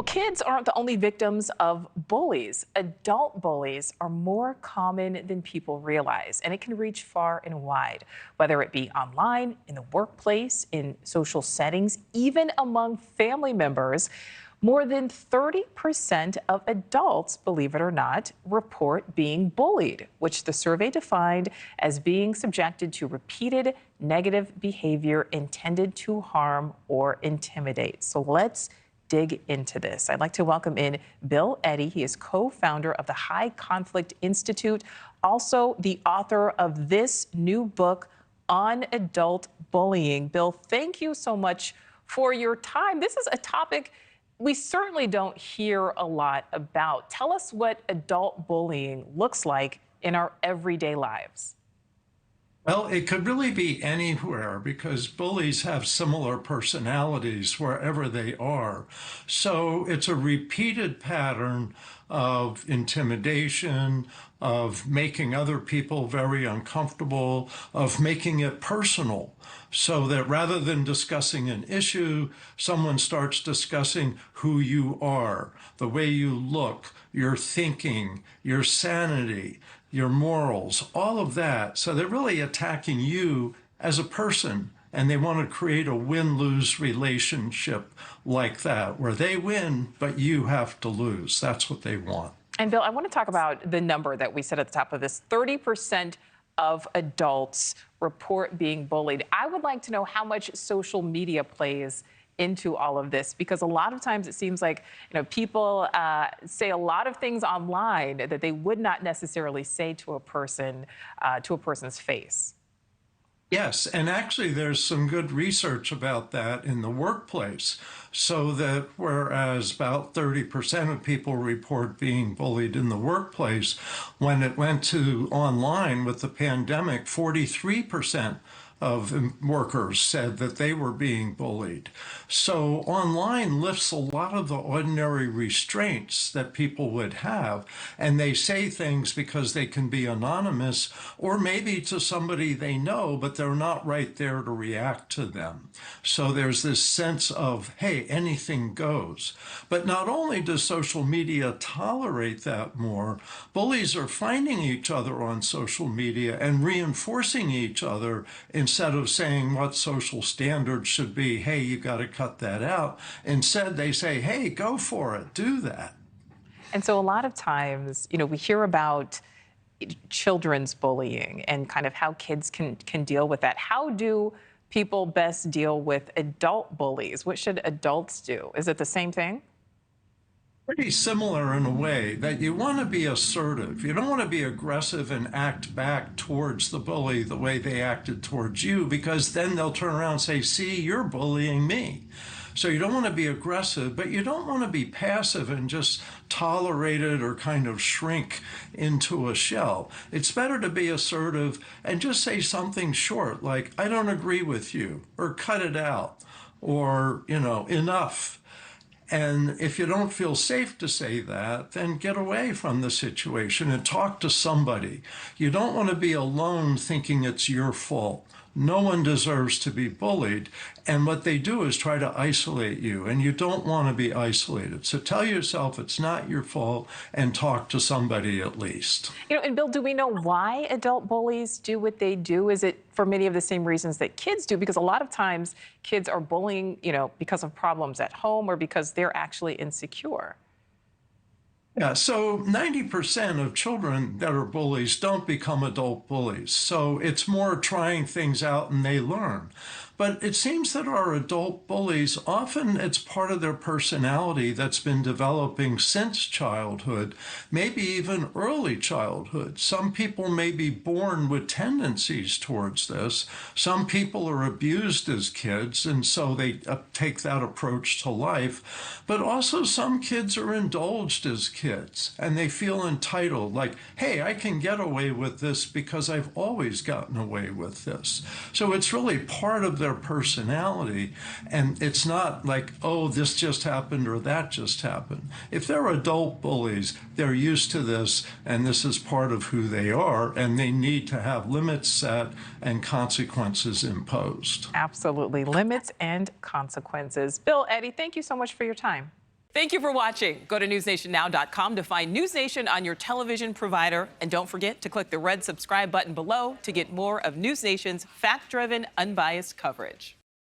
Kids aren't the only victims of bullies. Adult bullies are more common than people realize, and it can reach far and wide, whether it be online, in the workplace, in social settings, even among family members. More than 30% of adults, believe it or not, report being bullied, which the survey defined as being subjected to repeated negative behavior intended to harm or intimidate. So let's dig into this. I'd like to welcome in Bill Eddy. He is co-founder of the High Conflict Institute, also the author of this new book on adult bullying. Bill, thank you so much for your time. This is a topic we certainly don't hear a lot about. Tell us what adult bullying looks like in our everyday lives. Well, it could really be anywhere because bullies have similar personalities wherever they are. So it's a repeated pattern of intimidation, of making other people very uncomfortable, of making it personal. So that rather than discussing an issue, someone starts discussing who you are, the way you look, your thinking, your sanity, your morals, all of that. So they're really attacking you as a person, and they want to create a win-lose relationship like that, where they win, but you have to lose. That's what they want. And Bill, I want to talk about the number that we said at the top of this. 30% of adults report being bullied. I would like to know how much social media plays into all of this, because a lot of times it seems like, people say a lot of things online that they would not necessarily say to a person, to a person's face. Yes, and actually there's some good research about that in the workplace. So that whereas about 30% of people report being bullied in the workplace, when it went to online with the pandemic, 43% of workers said that they were being bullied. So online lifts a lot of the ordinary restraints that people would have, and they say things because they can be anonymous, or maybe to somebody they know, but they're not right there to react to them. So there's this sense of, hey, anything goes. But not only does social media tolerate that more, bullies are finding each other on social media and reinforcing each other instead of saying what social standards should be. Hey, you got to cut that out. Instead, they say, hey, go for it, do that. And so a lot of times, we hear about children's bullying and kind of how kids can deal with that. How do people best deal with adult bullies? What should adults do? Is it the same thing? Pretty similar in a way that you want to be assertive. You don't want to be aggressive and act back towards the bully the way they acted towards you, because then they'll turn around and say, see, you're bullying me. So you don't want to be aggressive, but you don't want to be passive and just tolerate it or kind of shrink into a shell. It's better to be assertive and just say something short like, I don't agree with you, or cut it out, or, enough. And if you don't feel safe to say that, then get away from the situation and talk to somebody. You don't want to be alone thinking it's your fault. No one deserves to be bullied. And what they do is try to isolate you, and you don't want to be isolated. So tell yourself it's not your fault and talk to somebody at least. And Bill, do we know why adult bullies do what they do? Is it for many of the same reasons that kids do? Because a lot of times kids are bullying, because of problems at home or because they're actually insecure. Yeah, so 90% of children that are bullies don't become adult bullies. So it's more trying things out and they learn. But it seems that our adult bullies, often it's part of their personality that's been developing since childhood, maybe even early childhood. Some people may be born with tendencies towards this. Some people are abused as kids, and so they take that approach to life. But also some kids are indulged as kids, and they feel entitled, like, hey, I can get away with this because I've always gotten away with this. So it's really part of their personality, and it's not like, oh, this just happened or that just happened. If they're adult bullies, they're used to this, and this is part of who they are, and they need to have limits set and consequences imposed. Absolutely. Limits and consequences. Bill Eddy, thank you so much for your time. Thank you for watching. Go to newsnationnow.com to find News Nation on your television provider. And don't forget to click the red subscribe button below to get more of News Nation's fact-driven, unbiased coverage.